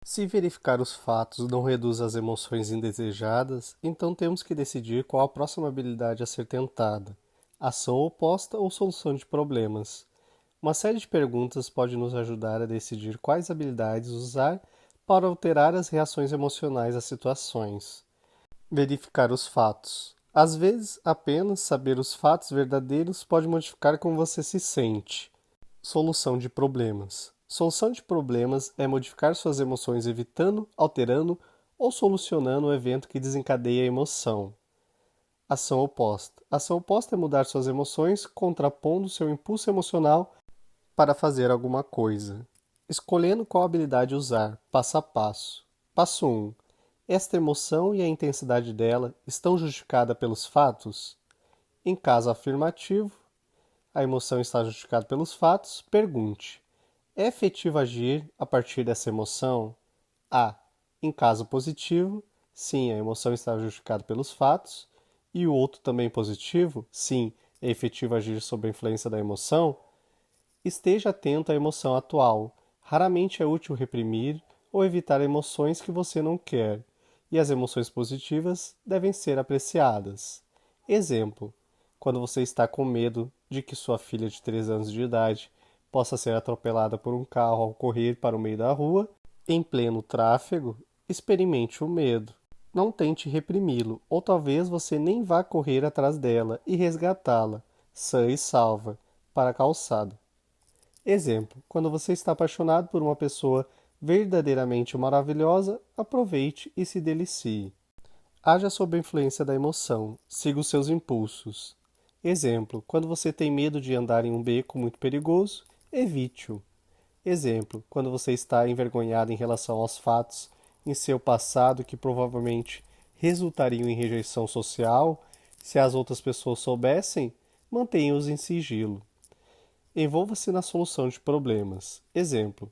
Se verificar os fatos não reduz as emoções indesejadas, então temos que decidir qual a próxima habilidade a ser tentada: ação oposta ou solução de problemas. Uma série de perguntas pode nos ajudar a decidir quais habilidades usar para alterar as reações emocionais às situações. Verificar os fatos. Às vezes, apenas saber os fatos verdadeiros pode modificar como você se sente. Solução de problemas. Solução de problemas é modificar suas emoções evitando, alterando ou solucionando o evento que desencadeia a emoção. Ação oposta. Ação oposta é mudar suas emoções contrapondo seu impulso emocional para fazer alguma coisa. Escolhendo qual habilidade usar, passo a passo. Passo 1. Esta emoção e a intensidade dela estão justificadas pelos fatos? Em caso afirmativo, a emoção está justificada pelos fatos, pergunte: é efetivo agir a partir dessa emoção? A. Em caso positivo, sim, a emoção está justificada pelos fatos. E o outro também positivo, sim, é efetivo agir sob a influência da emoção. Esteja atento à emoção atual. Raramente é útil reprimir ou evitar emoções que você não quer, e as emoções positivas devem ser apreciadas. Exemplo: quando você está com medo de que sua filha de 3 anos de idade possa ser atropelada por um carro ao correr para o meio da rua, em pleno tráfego, experimente o medo. Não tente reprimi-lo, ou talvez você nem vá correr atrás dela e resgatá-la, sã e salva, para a calçada. Exemplo: quando você está apaixonado por uma pessoa verdadeiramente maravilhosa, aproveite e se delicie. Haja sob a influência da emoção, siga os seus impulsos. Exemplo: quando você tem medo de andar em um beco muito perigoso, evite-o. Exemplo: quando você está envergonhado em relação aos fatos em seu passado que provavelmente resultariam em rejeição social, se as outras pessoas soubessem, mantenha-os em sigilo. Envolva-se na solução de problemas. Exemplo: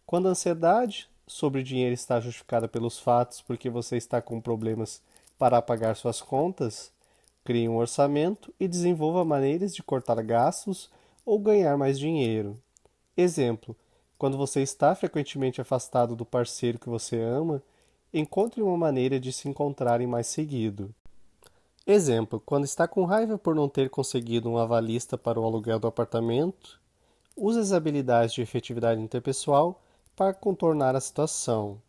quando a ansiedade sobre dinheiro está justificada pelos fatos porque você está com problemas para pagar suas contas, crie um orçamento e desenvolva maneiras de cortar gastos ou ganhar mais dinheiro. Exemplo: quando você está frequentemente afastado do parceiro que você ama, encontre uma maneira de se encontrarem mais seguido. Exemplo: quando está com raiva por não ter conseguido um avalista para o aluguel do apartamento, use as habilidades de efetividade interpessoal para contornar a situação.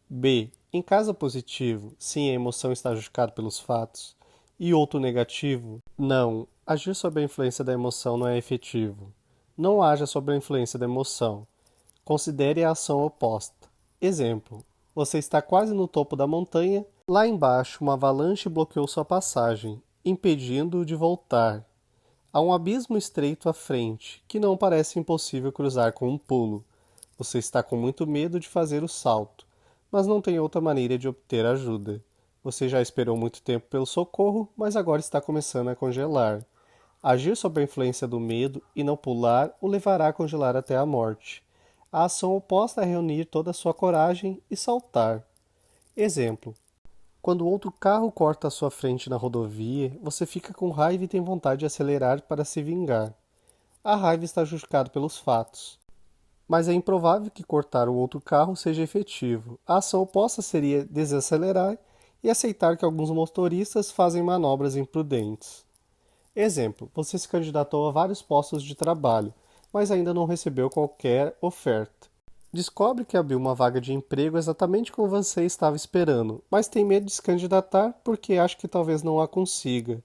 B. Em caso positivo, sim, a emoção está justificada pelos fatos. E outro negativo, não. Agir sob a influência da emoção não é efetivo. Não haja sob a influência da emoção. Considere a ação oposta. Exemplo: você está quase no topo da montanha. Lá embaixo, uma avalanche bloqueou sua passagem, impedindo-o de voltar. Há um abismo estreito à frente, que não parece impossível cruzar com um pulo. Você está com muito medo de fazer o salto, mas não tem outra maneira de obter ajuda. Você já esperou muito tempo pelo socorro, mas agora está começando a congelar. Agir sob a influência do medo e não pular o levará a congelar até a morte. A ação oposta é reunir toda a sua coragem e saltar. Exemplo: quando outro carro corta a sua frente na rodovia, você fica com raiva e tem vontade de acelerar para se vingar. A raiva está justificada pelos fatos, mas é improvável que cortar o outro carro seja efetivo. A ação oposta seria desacelerar e aceitar que alguns motoristas fazem manobras imprudentes. Exemplo: você se candidatou a vários postos de trabalho, mas ainda não recebeu qualquer oferta. Descobre que abriu uma vaga de emprego exatamente como você estava esperando, mas tem medo de se candidatar porque acha que talvez não a consiga.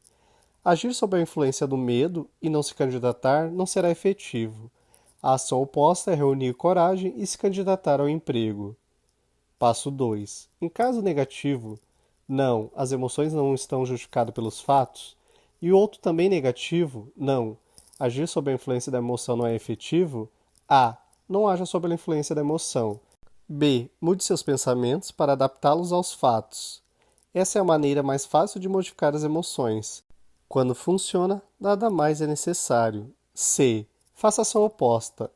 Agir sob a influência do medo e não se candidatar não será efetivo. A ação oposta é reunir coragem e se candidatar ao emprego. Passo 2. Em caso negativo, não, as emoções não estão justificadas pelos fatos. E o outro também negativo, não, agir sob a influência da emoção não é efetivo. A. Não haja sob a influência da emoção. B. Mude seus pensamentos para adaptá-los aos fatos. Essa é a maneira mais fácil de modificar as emoções. Quando funciona, nada mais é necessário. C. Faça a ação oposta.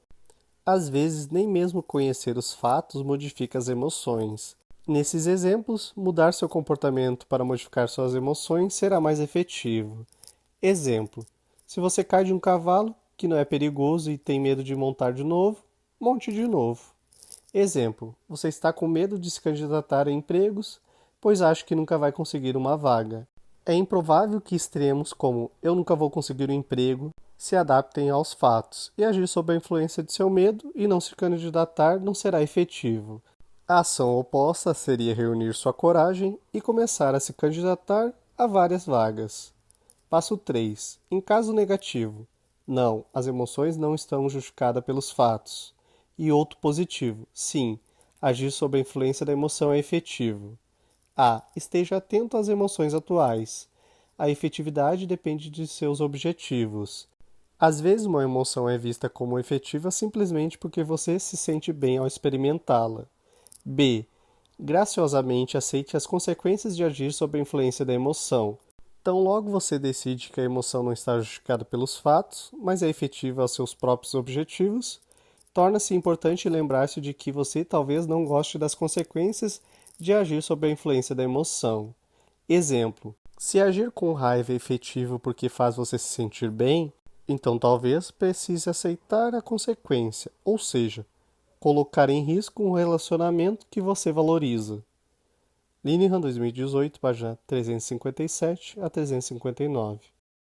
Às vezes, nem mesmo conhecer os fatos modifica as emoções. Nesses exemplos, mudar seu comportamento para modificar suas emoções será mais efetivo. Exemplo: se você cai de um cavalo, que não é perigoso e tem medo de montar de novo, monte de novo. Exemplo, você está com medo de se candidatar a empregos, pois acha que nunca vai conseguir uma vaga. É improvável que extremos como "eu nunca vou conseguir um emprego" se adaptem aos fatos, e agir sob a influência de seu medo e não se candidatar não será efetivo. A ação oposta seria reunir sua coragem e começar a se candidatar a várias vagas. Passo 3. Em caso negativo. Não, as emoções não estão justificadas pelos fatos. E outro positivo. Sim, agir sob a influência da emoção é efetivo. A. Esteja atento às emoções atuais. A efetividade depende de seus objetivos. Às vezes uma emoção é vista como efetiva simplesmente porque você se sente bem ao experimentá-la. B. Graciosamente aceite as consequências de agir sob a influência da emoção. Tão logo você decide que a emoção não está justificada pelos fatos, mas é efetiva aos seus próprios objetivos, torna-se importante lembrar-se de que você talvez não goste das consequências de agir sob a influência da emoção. Exemplo: se agir com raiva é efetivo porque faz você se sentir bem, então talvez precise aceitar a consequência, ou seja, colocar em risco um relacionamento que você valoriza. Linehan 2018, página 357 a 359.